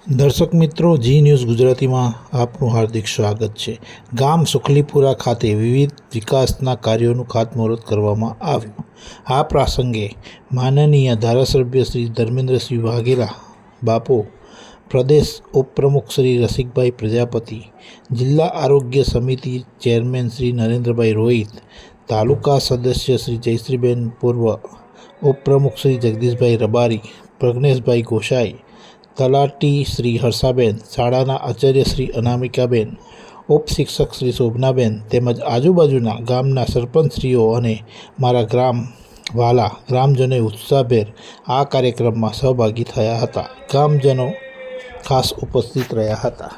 દર્શક મિત્રો, જી ન્યૂઝ ગુજરાતીમાં આપનું હાર્દિક સ્વાગત છે। ગામ સુખલીપુરા ખાતે વિવિધ વિકાસના કાર્યોનું ખાતમુહૂર્ત કરવામાં આવ્યું। આ પ્રસંગે માનનીય ધારાસભ્ય શ્રી ધર્મેન્દ્રસિંહ વાઘેલા બાપુ, પ્રદેશ ઉપપ્રમુખ શ્રી રસિકભાઈ પ્રજાપતિ, જિલ્લા આરોગ્ય સમિતિ ચેરમેન શ્રી નરેન્દ્રભાઈ રોહિત, તાલુકા સદસ્ય શ્રી જયશ્રીબેન, પૂર્વ ઉપપ્રમુખ શ્રી જગદીશભાઈ રબારી, પ્રજ્ઞેશભાઈ ગોસાઈ, તલાટી શ્રી હર્ષાબેન, શાળાના આચાર્ય શ્રી અનામિકાબેન, ઉપશિક્ષક શ્રી શોભનાબેન તેમજ આજુબાજુના ગામના સરપંચશ્રીઓ અને મારા ગ્રામજનોએ ઉત્સાહભેર આ કાર્યક્રમમાં સહભાગી થયા હતા। ગામજનો ખાસ ઉપસ્થિત રહ્યા હતા।